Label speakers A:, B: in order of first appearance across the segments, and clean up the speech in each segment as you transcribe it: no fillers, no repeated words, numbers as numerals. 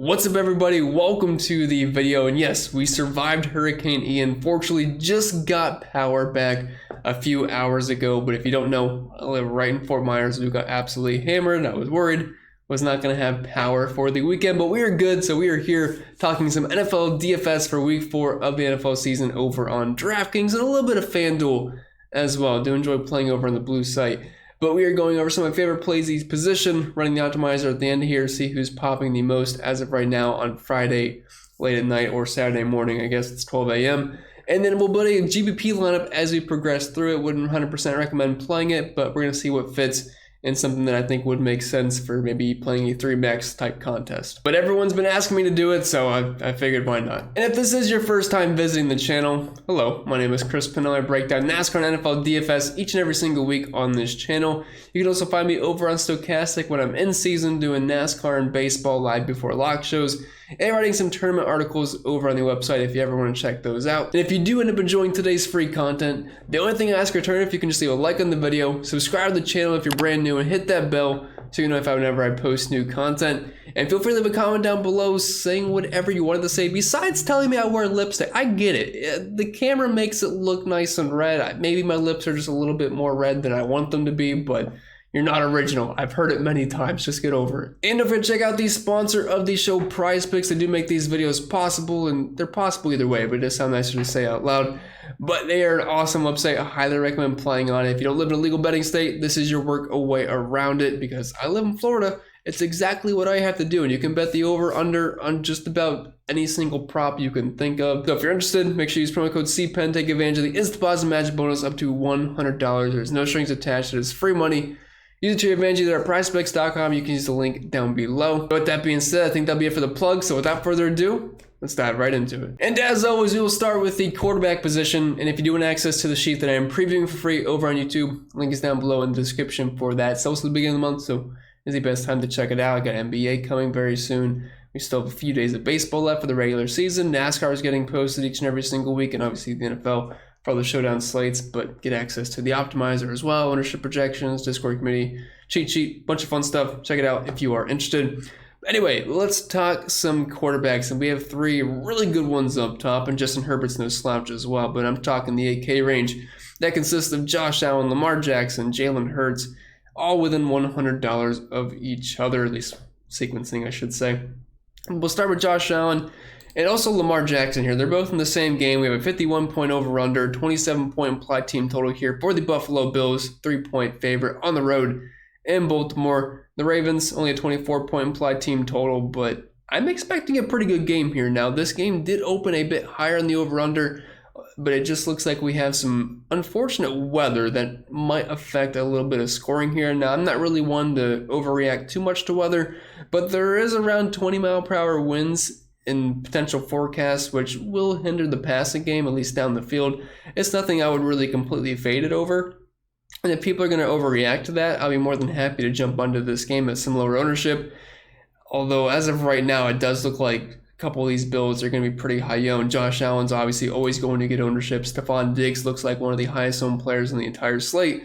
A: What's up, everybody? Welcome to the video. And yes, we survived Hurricane Ian. Fortunately, just got power back a few hours ago. But if you don't know, I live right in Fort Myers. We got absolutely hammered and I was worried was not going to have power for the weekend, but we are good. So we are here talking some NFL DFS for week 4 of the NFL season over on DraftKings and a little bit of FanDuel as well. I do enjoy playing over on the blue site. But we are going over some of my favorite plays each position, running the optimizer at the end here, see who's popping the most as of right now on Friday late at night or Saturday morning. I guess it's 12 a.m. And then we'll build a GBP lineup as we progress through it. Wouldn't 100% recommend playing it, but we're going to see what fits and something that I think would make sense for maybe playing a 3-max type contest. But everyone's been asking me to do it, so I figured why not. And if this is your first time visiting the channel, hello, my name is Pennell. I break down NASCAR and NFL DFS each and every single week on this channel. You can also find me over on Stochastic when I'm in season doing NASCAR and baseball live before lock shows, and writing some tournament articles over on the website if you ever want to check those out. And if you do end up enjoying today's free content, the only thing I ask in return, if you can just leave a like on the video, subscribe to the channel if you're brand new, and hit that bell so you know if whenever I post new content. And feel free to leave a comment down below saying whatever you wanted to say besides telling me I wear lipstick. I get it. The camera makes it look nice and red. Maybe my lips are just a little bit more red than I want them to be, but you're not original. I've heard it many times. Just get over it. And don't forget to check out the sponsor of the show, Prize Picks. They do make these videos possible, and they're possible either way, but it does sound nicer to say out loud. But they are an awesome website. I highly recommend playing on it. If you don't live in a legal betting state, this is your work a way around it, because I live in Florida. It's exactly what I have to do, and you can bet the over-under on just about any single prop you can think of. So if you're interested, make sure you use promo code CPEN. Take advantage of the instant deposit magic bonus up to $100. There's no strings attached. It is free money. Use it to your advantage either at PrizePicks.com. You can use the link down below. But with that being said, I think that'll be it for the plug. So without further ado, let's dive right into it. And as always, we will start with the quarterback position. And if you do want access to the sheet that I am previewing for free over on YouTube, link is down below in the description for that. It's also the beginning of the month, so it's the best time to check it out. I got NBA coming very soon. We still have a few days of baseball left for the regular season. NASCAR is getting posted each and every single week, and obviously the NFL for all the showdown slates, but get access to the optimizer as well, ownership projections, Discord community, cheat sheet, bunch of fun stuff. Check it out if you are interested. Anyway, let's talk some quarterbacks, and we have 3 really good ones up top, and Justin Herbert's no slouch as well, but I'm talking the 8K range. That consists of Josh Allen, Lamar Jackson, Jalen Hurts, all within $100 of each other, at least sequencing, I should say. We'll start with Josh Allen and also Lamar Jackson here. They're both in the same game. We have a 51 point over-under, 27 point implied team total here for the Buffalo Bills, 3-point favorite on the road in Baltimore. The Ravens, only a 24 point implied team total, but I'm expecting a pretty good game here. Now, this game did open a bit higher on the over-under, but it just looks like we have some unfortunate weather that might affect a little bit of scoring here. Now, I'm not really one to overreact too much to weather, but there is around 20-mile-per-hour winds in potential forecasts, which will hinder the passing game, at least down the field. It's nothing I would really completely fade it over. And if people are going to overreact to that, I'll be more than happy to jump onto this game at some lower ownership. Although, as of right now, it does look like a couple of these builds are going to be pretty high owned. Josh Allen's obviously always going to get ownership. Stephon Diggs looks like one of the highest owned players in the entire slate.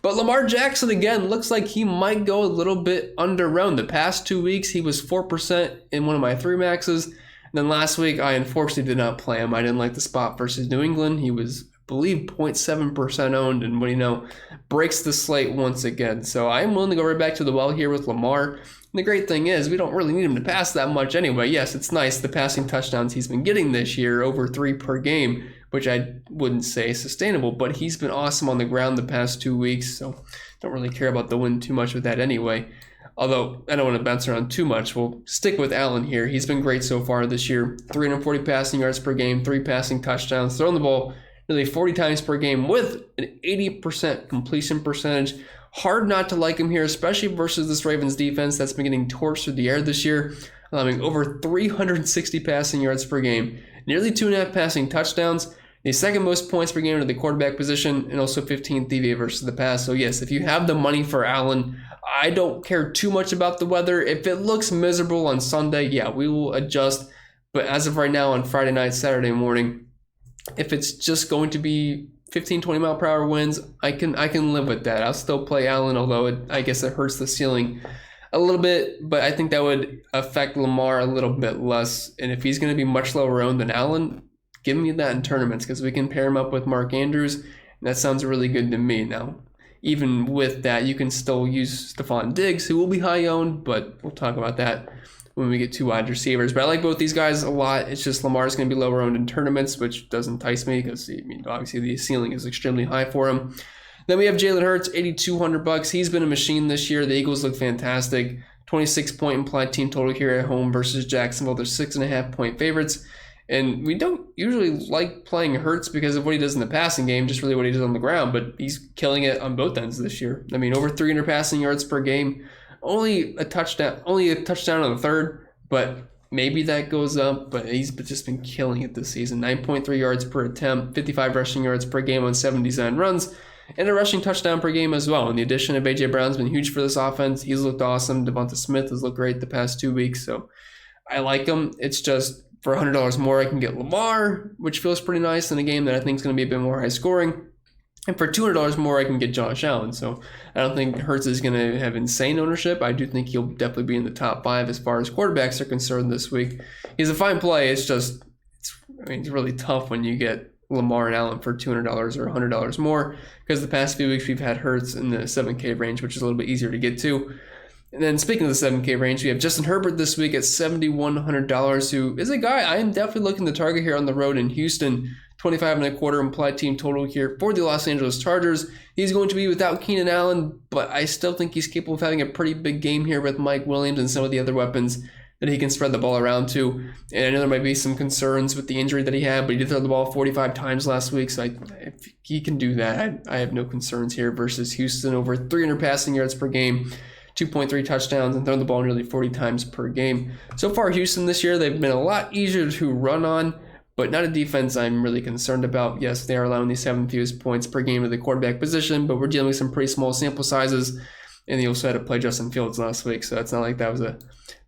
A: But Lamar Jackson, again, looks like he might go a little bit under-owned. The past 2 weeks, he was 4% in one of my 3 maxes. And then last week, I unfortunately did not play him. I didn't like the spot versus New England. He was, I believe, 0.7% owned, and what do you know, breaks the slate once again. So I'm willing to go right back to the well here with Lamar. And the great thing is, we don't really need him to pass that much anyway. Yes, it's nice, the passing touchdowns he's been getting this year, over 3 per game, which I wouldn't say is sustainable, but he's been awesome on the ground the past 2 weeks, so don't really care about the win too much with that anyway. Although, I don't want to bounce around too much. We'll stick with Allen here. He's been great so far this year. 340 passing yards per game, 3 passing touchdowns, throwing the ball nearly 40 times per game with an 80% completion percentage. Hard not to like him here, especially versus this Ravens defense that's been getting torched through the air this year, allowing over 360 passing yards per game, nearly 2.5 passing touchdowns, the second most points per game to the quarterback position, and also 15th DVA versus the pass. So yes, if you have the money for Allen, I don't care too much about the weather. If it looks miserable on Sunday, yeah, we will adjust. But as of right now on Friday night, Saturday morning, if it's just going to be 15, 20 mile per hour winds, I can live with that. I'll still play Allen, although I guess it hurts the ceiling a little bit, but I think that would affect Lamar a little bit less. And if he's going to be much lower owned than Allen, give me that in tournaments because we can pair him up with Mark Andrews, and that sounds really good to me. Now, even with that, you can still use Stephon Diggs, who will be high owned, but we'll talk about that when we get to wide receivers. But I like both these guys a lot. It's just Lamar's going to be lower owned in tournaments, which does entice me because obviously the ceiling is extremely high for him. Then we have Jalen Hurts, $8,200. He's been a machine this year. The Eagles look fantastic. 26-point implied team total here at home versus Jacksonville. They're 6.5-point favorites. And we don't usually like playing Hurts because of what he does in the passing game, just really what he does on the ground. But he's killing it on both ends this year. I mean, over 300 passing yards per game. Only a touchdown on the third, but maybe that goes up. But he's just been killing it this season. 9.3 yards per attempt, 55 rushing yards per game on 7 design runs, and a rushing touchdown per game as well. And the addition of A.J. Brown's been huge for this offense. He's looked awesome. Devonta Smith has looked great the past 2 weeks. So I like him. It's just for $100 more, I can get Lamar, which feels pretty nice in a game that I think is going to be a bit more high scoring. And for $200 more, I can get Josh Allen. So I don't think Hurts is going to have insane ownership. I do think he'll definitely be in the top 5 as far as quarterbacks are concerned this week. He's a fine play. It's just, it's really tough when you get Lamar and Allen for $200 or $100 more, because the past few weeks we've had Hurts in the 7K range, which is a little bit easier to get to. And then speaking of the 7K range, we have Justin Herbert this week at $7,100, who is a guy I am definitely looking to target here on the road in Houston. 25.25 implied team total here for the Los Angeles Chargers. He's going to be without Keenan Allen, but I still think he's capable of having a pretty big game here with Mike Williams and some of the other weapons that he can spread the ball around to. And I know there might be some concerns with the injury that he had, but he did throw the ball 45 times last week, so if he can do that, I have no concerns here versus Houston. Over 300 passing yards per game, 2.3 touchdowns, and throwing the ball nearly 40 times per game. So far, Houston this year, they've been a lot easier to run on, but not a defense I'm really concerned about. Yes, they are allowing the 7th fewest points per game to the quarterback position, but we're dealing with some pretty small sample sizes, and they also had to play Justin Fields last week, so it's not like that was a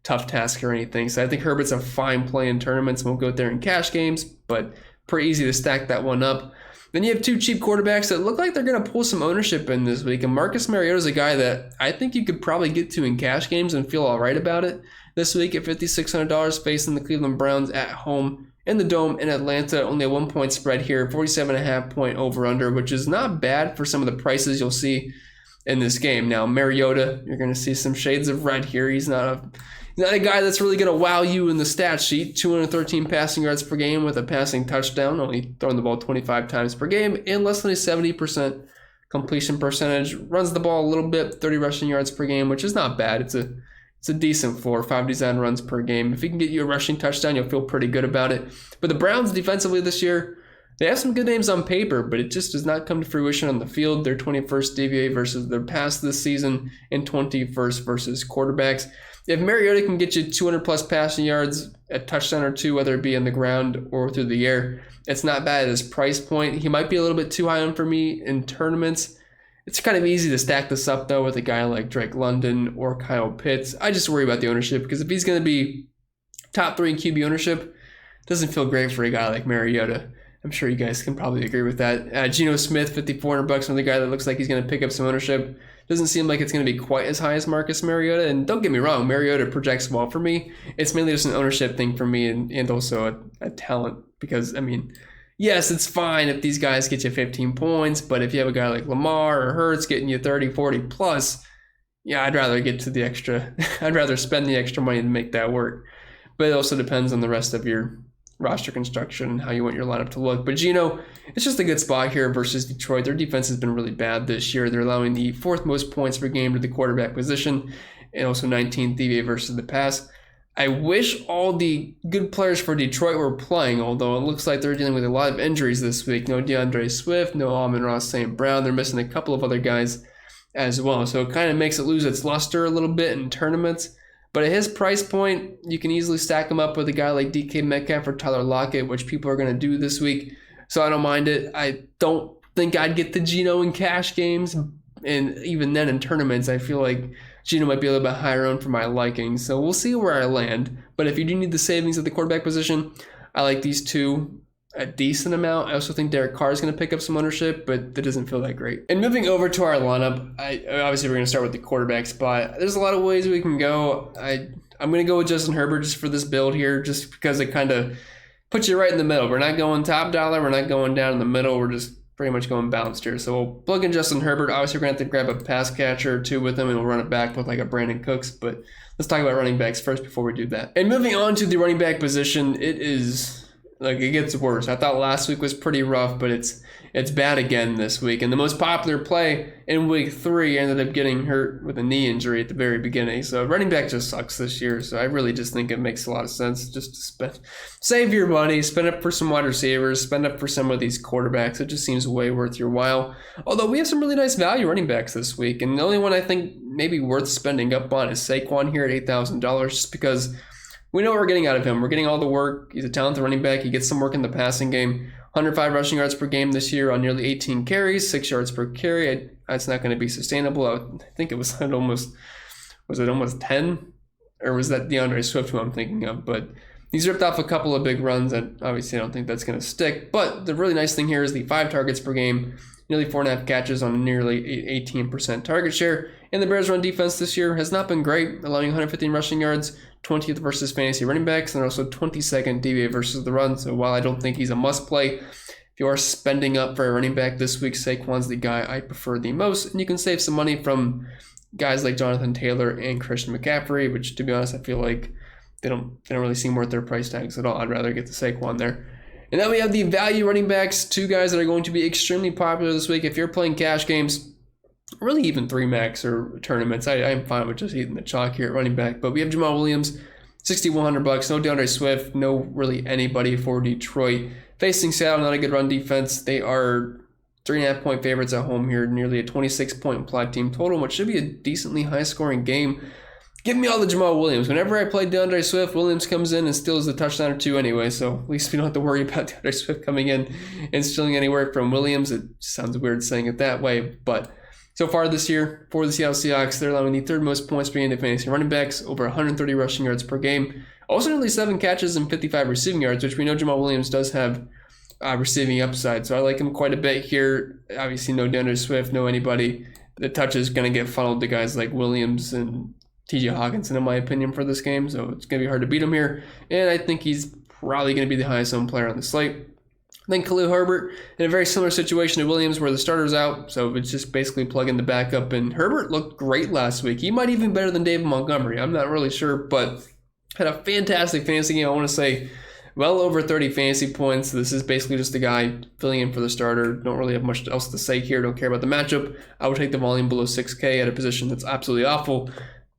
A: tough task or anything. So I think Herbert's a fine play in tournaments. Won't go there in cash games, but pretty easy to stack that one up. Then you have 2 cheap quarterbacks that look like they're going to pull some ownership in this week, and Marcus Mariota is a guy that I think you could probably get to in cash games and feel all right about it this week at $5,600, facing the Cleveland Browns at home in the Dome in Atlanta. Only a 1-point spread here, 47.5-point over-under, which is not bad for some of the prices you'll see in this game. Now, Mariota, you're going to see some shades of red here. He's not a guy that's really going to wow you in the stat sheet. 213 passing yards per game with a passing touchdown, only throwing the ball 25 times per game, and less than a 70% completion percentage. Runs the ball a little bit, 30 rushing yards per game, which is not bad. It's a decent floor, 5 design runs per game. If he can get you a rushing touchdown, you'll feel pretty good about it. But the Browns defensively this year, they have some good names on paper, but it just does not come to fruition on the field. They're 21st DVA versus their pass this season, and 21st versus quarterbacks. If Mariota can get you 200-plus passing yards, a touchdown or 2, whether it be on the ground or through the air, it's not bad at his price point. He might be a little bit too high on for me in tournaments. It's kind of easy to stack this up, though, with a guy like Drake London or Kyle Pitts. I just worry about the ownership, because if he's going to be top 3 in QB ownership, it doesn't feel great for a guy like Mariota. I'm sure you guys can probably agree with that. Geno Smith, $5,400, another guy that looks like he's going to pick up some ownership. Doesn't seem like it's going to be quite as high as Marcus Mariota. And don't get me wrong, Mariota projects well for me. It's mainly just an ownership thing for me, and also a talent. Because, I mean, yes, it's fine if these guys get you 15 points, but if you have a guy like Lamar or Hurts getting you 30, 40 plus, yeah, I'd rather get to the extra. I'd rather spend the extra money to make that work. But it also depends on the rest of your roster construction and how you want your lineup to look. But Geno, it's just a good spot here versus Detroit. Their defense has been really bad this year. They're allowing the 4th most points per game to the quarterback position, and also 19th DVA versus the pass. I wish all the good players for Detroit were playing, although it looks like they're dealing with a lot of injuries this week. No DeAndre Swift, no Amon-Ra St. Brown. They're missing a couple of other guys as well. So it kind of makes it lose its luster a little bit in tournaments. But at his price point, you can easily stack him up with a guy like DK Metcalf or Tyler Lockett, which people are going to do this week. So I don't mind it. I don't think I'd get the Geno in cash games. And even then in tournaments, I feel like Geno might be a little bit higher owned for my liking. So we'll see where I land. But if you do need the savings at the quarterback position, I like these 2. a decent amount. I also think Derek Carr is going to pick up some ownership, but that doesn't feel that great. And moving over to our lineup, obviously we're going to start with the quarterback spot. There's a lot of ways we can go. I'm going to go with Justin Herbert just for this build here, just because it kind of puts you right in the middle. We're not going top dollar. We're not going down in the middle. We're just pretty much going balanced here. So we'll plug in Justin Herbert. Obviously, we're going to have to grab a pass catcher or two with him, and we'll run it back with like a Brandon Cooks. But let's talk about running backs first before we do that. And moving on to the running back position, it gets worse. I thought last week was pretty rough, but it's bad again this week. And the most popular play in week 3 ended up getting hurt with a knee injury at the very beginning. So running back just sucks this year. So I really just think it makes a lot of sense just to save your money, spend up for some wide receivers, spend up for some of these quarterbacks. It just seems way worth your while. Although we have some really nice value running backs this week. And the only one I think maybe worth spending up on is Saquon here at $8,000, just because we know what we're getting out of him. We're getting all the work. He's a talented running back. He gets some work in the passing game. 105 rushing yards per game this year on nearly 18 carries, 6 yards per carry. That's not going to be sustainable. I think it was almost 10? Or was that DeAndre Swift who I'm thinking of? But he's ripped off a couple of big runs, and obviously I don't think that's going to stick. But the really nice thing here is the 5 targets per game, nearly 4.5 catches on a nearly 18% target share. And the Bears' run defense this year has not been great, allowing 115 rushing yards, 20th versus fantasy running backs, and also 22nd DVA versus the run. So while I don't think he's a must-play, if you are spending up for a running back this week, Saquon's the guy I prefer the most. And you can save some money from guys like Jonathan Taylor and Christian McCaffrey, which, to be honest, I feel like they don't really seem worth their price tags at all. I'd rather get the Saquon there. And then we have the value running backs, 2 guys that are going to be extremely popular this week. If you're playing cash games, really even 3-max or tournaments, I'm fine with just eating the chalk here at running back. But we have Jamal Williams, $6,100. No DeAndre Swift, no really anybody for Detroit. Facing Seattle, not a good run defense. They are 3.5-point favorites at home here, nearly a 26-point implied team total, which should be a decently high-scoring game. Give me all the Jamal Williams. Whenever I play DeAndre Swift, Williams comes in and steals a touchdown or 2 anyway, so at least we don't have to worry about DeAndre Swift coming in and stealing any work from Williams. It sounds weird saying it that way, but so far this year, for the Seattle Seahawks, they're allowing the 3rd most points per game to fantasy running backs, over 130 rushing yards per game. Also nearly 7 catches and 55 receiving yards, which we know Jamal Williams does have receiving upside. So I like him quite a bit here. Obviously, no DeAndre Swift, no anybody. The touch is going to get funneled to guys like Williams and TJ Hawkinson, in my opinion, for this game. So it's going to be hard to beat him here. And I think he's probably going to be the highest owned player on the slate. Then Khalil Herbert in a very similar situation to Williams where the starter's out, so it's just basically plug in the backup. And Herbert looked great last week. He might even be better than David Montgomery. I'm not really sure, but had a fantastic fantasy game. I want to say well over 30 fantasy points. This is basically just a guy filling in for the starter. Don't really have much else to say here. Don't care about the matchup. I would take the volume below 6K at a position that's absolutely awful.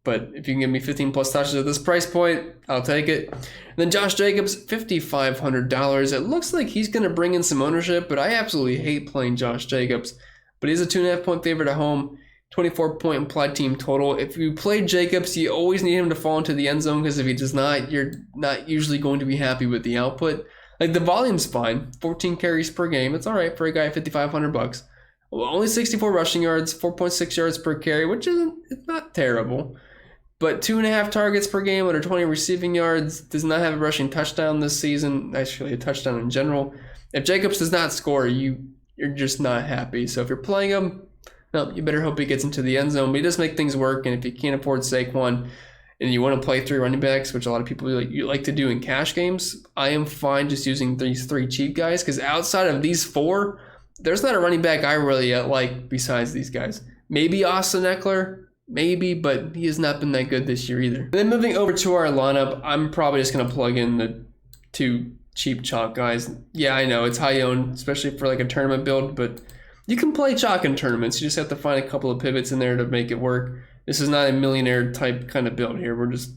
A: But if you can give me 15 plus touches at this price point, I'll take it. And then Josh Jacobs, $5,500. It looks like he's going to bring in some ownership, but I absolutely hate playing Josh Jacobs. But he's a 2.5-point favorite at home, 24-point implied team total. If you play Jacobs, you always need him to fall into the end zone, because if he does not, you're not usually going to be happy with the output. Like, the volume's fine, 14 carries per game. It's all right for a guy at $5,500. Well, only 64 rushing yards, 4.6 yards per carry, which it's not terrible. But 2.5 targets per game, under 20 receiving yards, does not have a rushing touchdown this season, actually a touchdown in general. If Jacobs does not score, you're just not happy. So if you're playing him, no, you better hope he gets into the end zone. But he does make things work, and if you can't afford Saquon and you want to play 3 running backs, which a lot of people like to do in cash games, I am fine just using these 3 cheap guys, because outside of these 4, there's not a running back I really like besides these guys. Maybe Austin Eckler. Maybe, but he has not been that good this year either. And then moving over to our lineup, I'm probably just going to plug in the 2 cheap chalk guys. Yeah, I know, it's high owned, especially for like a tournament build, but you can play chalk in tournaments. You just have to find a couple of pivots in there to make it work. This is not a millionaire type kind of build here. We're just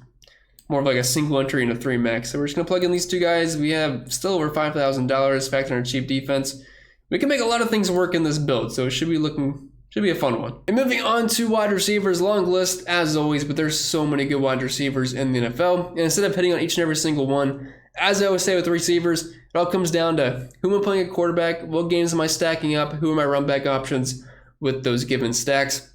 A: more of like a single entry and a 3-max. So we're just going to plug in these 2 guys. We have still over $5,000 factoring our cheap defense. We can make a lot of things work in this build, so it should be a fun one. And moving on to wide receivers, long list as always, but there's so many good wide receivers in the NFL. And instead of hitting on each and every single one, as I always say with receivers, it all comes down to who am I playing at quarterback, what games am I stacking up, who are my run back options with those given stacks.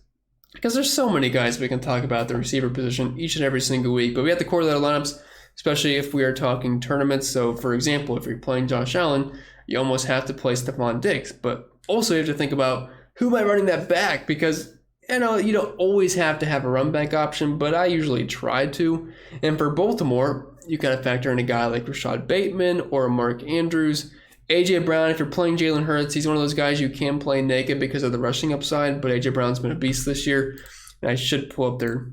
A: Because there's so many guys we can talk about the receiver position each and every single week. But we have to correlate our lineups, especially if we are talking tournaments. So for example, if you're playing Josh Allen, you almost have to play Stephon Diggs. But also you have to think about who am I running that back, because you don't always have to have a run back option, but I usually try to. And for Baltimore, you got to factor in a guy like Rashad Bateman or Mark Andrews. A.J. Brown, if you're playing Jalen Hurts, he's one of those guys you can play naked because of the rushing upside, but A.J. Brown's been a beast this year. And I should pull up their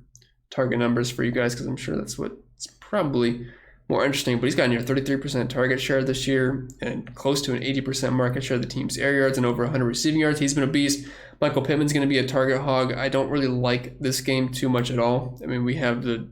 A: target numbers for you guys because I'm sure that's what's probably more interesting. But he's got near 33% target share this year and close to an 80% market share of the team's air yards and over 100 receiving yards. He's been a beast. Michael Pittman's going to be a target hog. I don't really like this game too much at all. I mean, we have the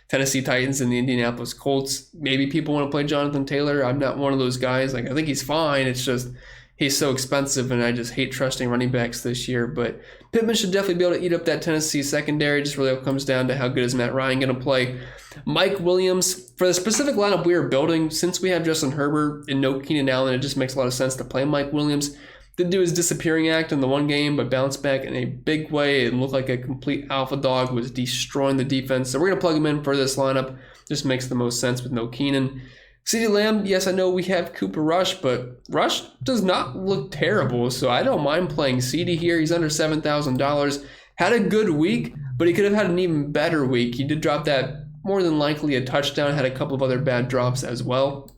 A: Tennessee Titans and the Indianapolis Colts. Maybe people want to play Jonathan Taylor. I'm not one of those guys. Like, I think he's fine. It's just he's so expensive, and I just hate trusting running backs this year. But Pittman should definitely be able to eat up that Tennessee secondary. Just really comes down to how good is Matt Ryan going to play. Mike Williams, for the specific lineup we are building, since we have Justin Herbert and no Keenan Allen, it just makes a lot of sense to play Mike Williams. Did do his disappearing act in the one game, but bounced back in a big way and looked like a complete alpha dog, was destroying the defense. So we're going to plug him in for this lineup. Just makes the most sense with no Keenan. CeeDee Lamb, yes, I know we have Cooper Rush, but Rush does not look terrible, so I don't mind playing CeeDee here. He's under $7,000. Had a good week, but he could have had an even better week. He did drop that more than likely a touchdown, had a couple of other bad drops as well.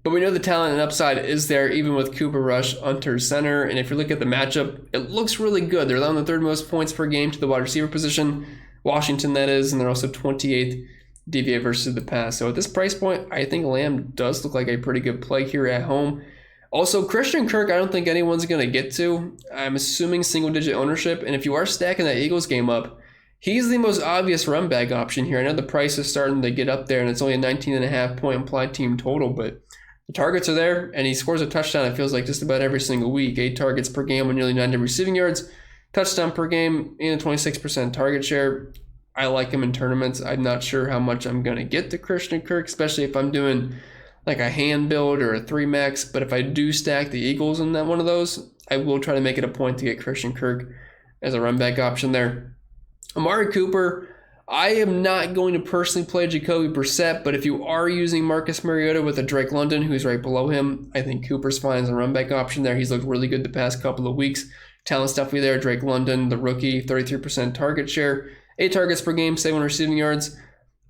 A: But we know the talent and upside is there, even with Cooper Rush under center. And if you look at the matchup, it looks really good. They're allowing the third most points per game to the wide receiver position. Washington, that is, and they're also 28th DVA versus the pass. So at this price point, I think Lamb does look like a pretty good play here at home. Also, Christian Kirk, I don't think anyone's going to get to. I'm assuming single-digit ownership. And if you are stacking that Eagles game up, he's the most obvious run back option here. I know the price is starting to get up there, and it's only a 19.5 point implied team total, but the targets are there, and he scores a touchdown, it feels like, just about every single week. 8 targets per game with nearly 90 receiving yards, touchdown per game, and a 26% target share. I like him in tournaments. I'm not sure how much I'm going to get to Christian Kirk, especially if I'm doing like a hand build or a 3-max. But if I do stack the Eagles in that one of those, I will try to make it a point to get Christian Kirk as a run back option there. Amari Cooper, I am not going to personally play Jacoby Brissett, but if you are using Marcus Mariota with a Drake London, who's right below him, I think Cooper's fine as a run back option there. He's looked really good the past couple of weeks. Talent stuff there. Drake London, the rookie, 33% target share, 8 targets per game, 7 receiving yards.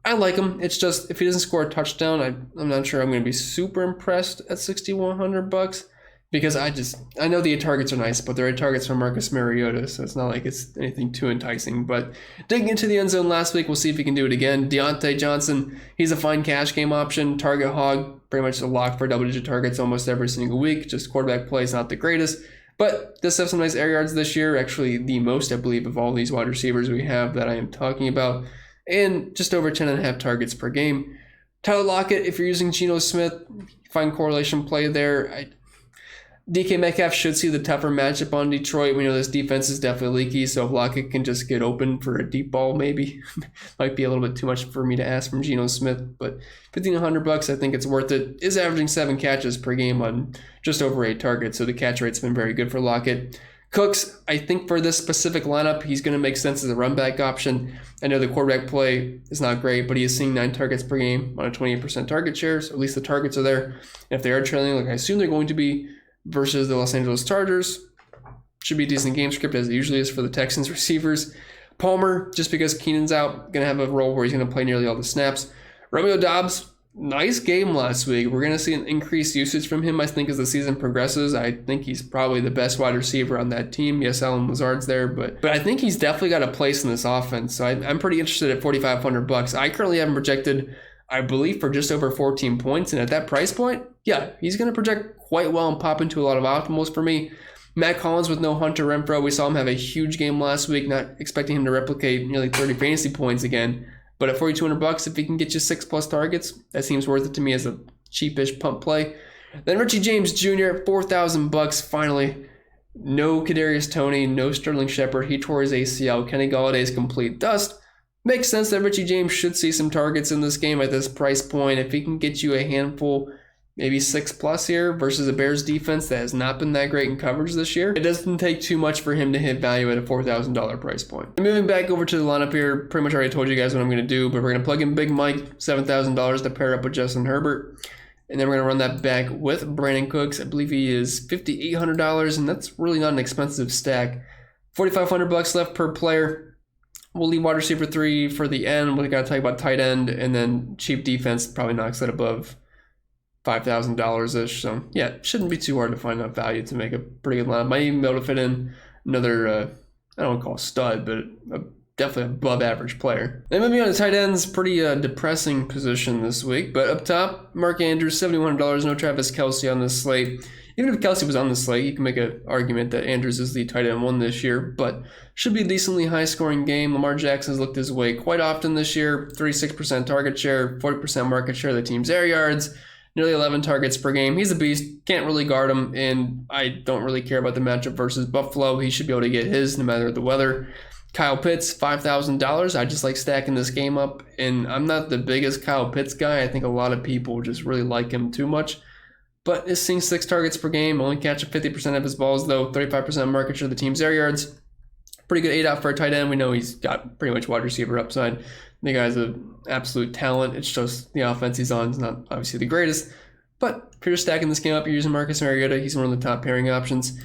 A: I like him. It's just if he doesn't score a touchdown, I'm not sure I'm going to be super impressed at $6,100 because I know the targets are nice, but they're targets from Marcus Mariota, so it's not like it's anything too enticing. But digging into the end zone last week, we'll see if he can do it again. Deontay Johnson, he's a fine cash game option. Target hog, pretty much a lock for double-digit targets almost every single week. Just quarterback play is not the greatest, but does have some nice air yards this year. Actually, the most, I believe, of all these wide receivers we have that I am talking about, and just over 10.5 targets per game. Tyler Lockett, if you're using Geno Smith, fine correlation play there. DK Metcalf should see the tougher matchup on Detroit. We know this defense is definitely leaky, so if Lockett can just get open for a deep ball, maybe might be a little bit too much for me to ask from Geno Smith. But $1,500, I think it's worth it. Is averaging 7 catches per game on just over 8 targets, so the catch rate's been very good for Lockett. Cooks, I think for this specific lineup, he's going to make sense as a run back option. I know the quarterback play is not great, but he is seeing 9 targets per game on a 28% target share, so at least the targets are there. And if they are trailing, like I assume they're going to be, versus the Los Angeles Chargers, should be a decent game script as it usually is for the Texans receivers. Palmer, just because Keenan's out, going to have a role where he's going to play nearly all the snaps. Romeo Doubs, nice game last week. We're going to see an increased usage from him, I think, as the season progresses. I think he's probably the best wide receiver on that team. Yes, Allen Lazard's there, but I think he's definitely got a place in this offense. So I'm pretty interested at $4,500. I currently have him projected, I believe, for just over 14 points. And at that price point, yeah, he's going to project quite well and pop into a lot of optimals for me. Matt Collins with no Hunter Renfrow. We saw him have a huge game last week, not expecting him to replicate nearly 30 fantasy points again. But at $4,200, if he can get you 6+ targets, that seems worth it to me as a cheapish pump play. Then Richie James Jr., $4,000 finally. No Kadarius Toney, no Sterling Shepard. He tore his ACL. Kenny Galladay's complete dust. Makes sense that Richie James should see some targets in this game at this price point. If he can get you a handful, maybe 6+ here versus a Bears defense that has not been that great in coverage this year, it doesn't take too much for him to hit value at a $4,000 price point. And moving back over to the lineup here, pretty much already told you guys what I'm going to do, but we're going to plug in Big Mike, $7,000 to pair up with Justin Herbert. And then we're going to run that back with Brandon Cooks. I believe he is $5,800, and that's really not an expensive stack. $4,500 left per player. We'll leave wide receiver 3 for the end. We got to talk about tight end, and then cheap defense probably knocks that above $5,000-ish. So, yeah, it shouldn't be too hard to find enough value to make a pretty good line. Might even be able to fit in another, I don't want to call a stud, but definitely above average player. Then moving on to tight ends, pretty depressing position this week. But up top, Mark Andrews, $7,100, no Travis Kelce on this slate. Even if Kelce was on the slate, you can make an argument that Andrews is the tight end 1 this year, but should be a decently high-scoring game. Lamar Jackson's looked his way quite often this year, 36% target share, 40% market share of the team's air yards, nearly 11 targets per game. He's a beast, can't really guard him, and I don't really care about the matchup versus Buffalo. He should be able to get his no matter the weather. Kyle Pitts, $5,000. I just like stacking this game up, and I'm not the biggest Kyle Pitts guy. I think a lot of people just really like him too much. But is seeing 6 targets per game, only catching 50% of his balls, though, 35% market share of the team's air yards. Pretty good 8 out for a tight end. We know he's got pretty much wide receiver upside. The guy's an absolute talent. It's just the offense he's on is not obviously the greatest. But if you're stacking this game up, you're using Marcus Mariota. He's one of the top pairing options.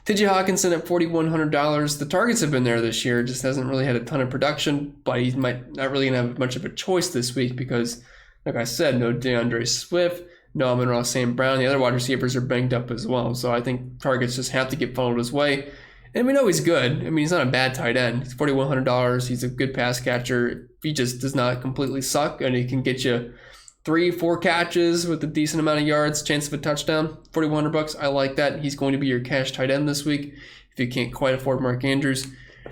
A: T.J. Hawkinson at $4,100. The targets have been there this year. Just hasn't really had a ton of production, but he might not really gonna have much of a choice this week because, like I said, no DeAndre Swift, no Amon-Ra St. Brown. The other wide receivers are banged up as well. So I think targets just have to get funneled his way. And we know he's good. I mean, he's not a bad tight end. He's $4,100. He's a good pass catcher. He just does not completely suck, and he can get you 3-4 catches with a decent amount of yards, chance of a touchdown. $4,100. I like that. He's going to be your cash tight end this week if you can't quite afford Mark Andrews.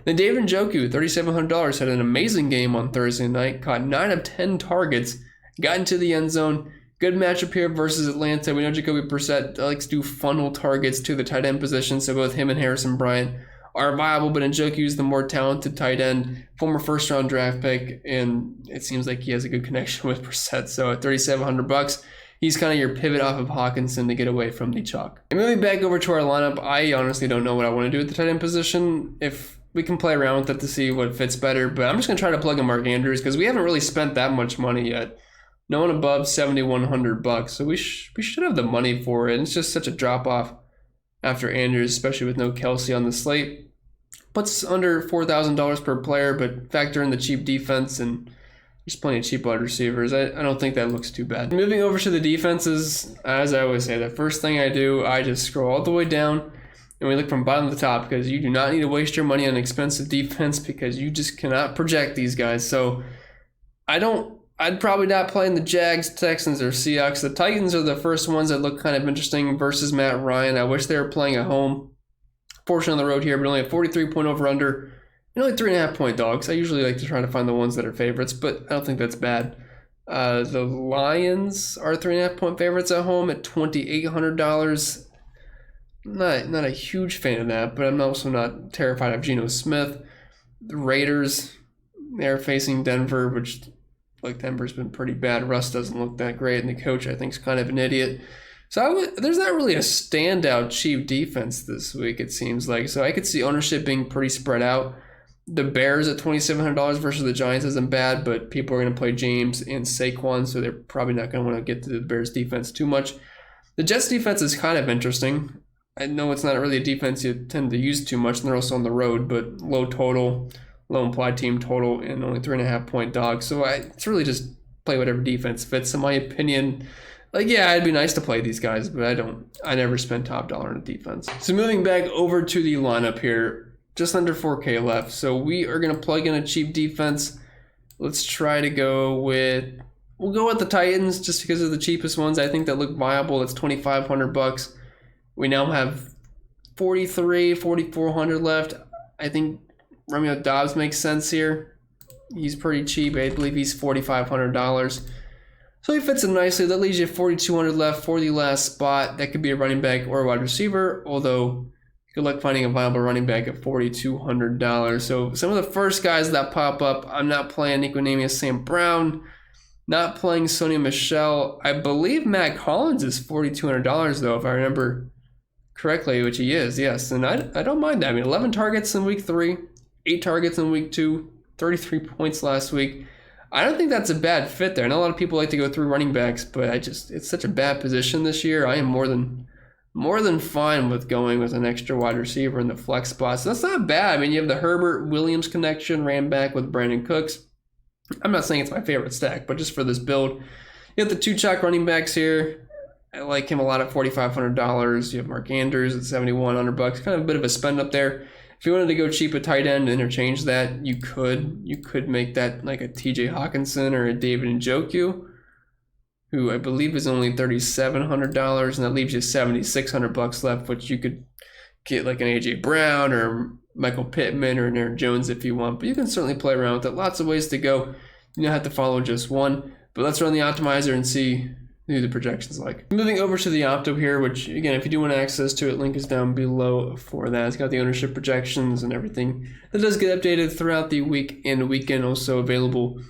A: Then David Njoku, $3,700, had an amazing game on Thursday night. Caught 9 of 10 targets, got into the end zone. Good matchup here versus Atlanta. We know Jacoby Brissett likes to funnel targets to the tight end position, so both him and Harrison Bryant are viable, but Njoku is the more talented tight end, former first-round draft pick, and it seems like he has a good connection with Brissett. So at $3,700, he's kind of your pivot off of Hawkinson to get away from the chalk. And moving back over to our lineup, I honestly don't know what I want to do at the tight end position. If we can play around with it to see what fits better, but I'm just going to try to plug in Mark Andrews because we haven't really spent that much money yet. No one above $7,100, so we should have the money for it. And it's just such a drop-off after Andrews, especially with no Kelce on the slate. Puts under $4,000 per player, but factor in the cheap defense, and there's plenty of cheap wide receivers. I don't think that looks too bad. Moving over to the defenses, as I always say, the first thing I do, I just scroll all the way down, and we look from bottom to top because you do not need to waste your money on expensive defense because you just cannot project these guys. So I'd probably not play in the Jags, Texans, or Seahawks. The Titans are the first ones that look kind of interesting versus Matt Ryan. I wish they were playing at home. Portion on the road here, but only a 43-point over-under and only 3.5-point dogs. I usually like to try to find the ones that are favorites, but I don't think that's bad. The Lions are 3.5-point favorites at home at $2,800. Not a huge fan of that, but I'm also not terrified of Geno Smith. The Raiders, they're facing Denver, which, like, Denver's been pretty bad. Russ doesn't look that great, and the coach, I think, is kind of an idiot. So there's not really a standout cheap defense this week, it seems like. So I could see ownership being pretty spread out. The Bears at $2,700 versus the Giants isn't bad, but people are going to play James and Saquon, so they're probably not going to want to get to the Bears defense too much. The Jets defense is kind of interesting. I know it's not really a defense you tend to use too much, and they're also on the road, but low total, low implied team total, and only 3.5-point dogs. So it's really just play whatever defense fits, in my opinion. Like, yeah, it'd be nice to play these guys, but I never spend top dollar on a defense. So moving back over to the lineup here, just under 4K left. So we are going to plug in a cheap defense. Let's try to we'll go with the Titans just because of the cheapest ones. I think that look viable. It's $2,500. We now have $4,400 left. I think Romeo Doubs makes sense here. He's pretty cheap. I believe he's $4,500. So he fits in nicely. That leaves you $4,200 left for the last spot. That could be a running back or a wide receiver, although good luck finding a viable running back at $4,200. So some of the first guys that pop up, I'm not playing Equinemius St. Brown, not playing Sony Michel. I believe Matt Collins is $4,200 though, if I remember correctly, which he is, yes. And I don't mind that. I mean, 11 targets in week 3, 8 targets in week 2, 33 points last week. I don't think that's a bad fit there. I know a lot of people like to go through running backs, but it's such a bad position this year. I am more than fine with going with an extra wide receiver in the flex spot. So that's not bad. I mean, you have the Herbert Williams connection, ran back with Brandon Cooks. I'm not saying it's my favorite stack, but just for this build, you have the 2 chalk running backs here. I like him a lot at $4,500. You have Mark Andrews at $7,100. Kind of a bit of a spend up there. If you wanted to go cheap at tight end and interchange that, you could make that like a TJ Hawkinson or a David Njoku, who I believe is only $3,700, and that leaves you $7,600 left, which you could get like an AJ Brown or Michael Pittman or an Aaron Jones if you want. But you can certainly play around with it. Lots of ways to go. You don't have to follow just one. But let's run the optimizer and see who the projection's like. Moving over to the Opto here, which again, if you do want access to it, link is down below for that. It's got the ownership projections and everything. That does get updated throughout the week and weekend, also available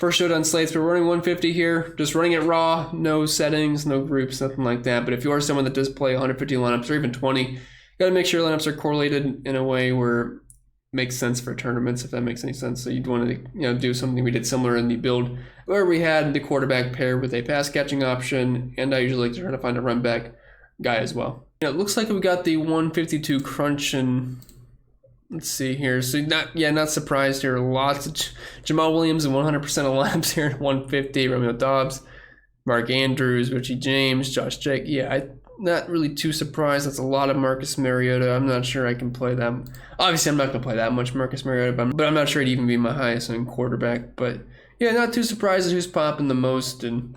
A: for showdown slates. We're running 150 here, just running it raw, no settings, no groups, nothing like that. But if you are someone that does play 150 lineups or even 20, you got to make sure lineups are correlated in a way where it makes sense for tournaments, if that makes any sense. So you'd want to do something we did similar in the build where we had the quarterback paired with a pass catching option, and I usually like to try to find a run back guy as well. It looks like we got the 152 crunch, and let's see here. So not surprised here. Lots of Jamal Williams and 100% of lineups here at 150. Romeo Doubs, Mark Andrews, Richie James, Josh Jake. Yeah, I'm not really too surprised. That's a lot of Marcus Mariota. I'm not sure I can play that. Obviously, I'm not going to play that much Marcus Mariota, but I'm not sure he'd even be my highest on quarterback. But yeah, not too surprised at who's popping the most, and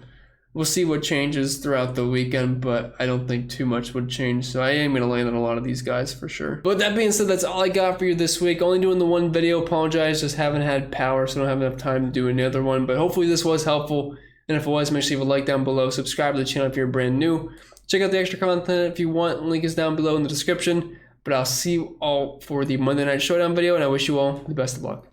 A: we'll see what changes throughout the weekend, but I don't think too much would change. So I am going to land on a lot of these guys for sure. But that being said, that's all I got for you this week. Only doing the one video. Apologize, just haven't had power, so I don't have enough time to do another one. But hopefully this was helpful. And if it was, make sure you leave a like down below. Subscribe to the channel if you're brand new. Check out the extra content if you want. Link is down below in the description. But I'll see you all for the Monday Night Showdown video, and I wish you all the best of luck.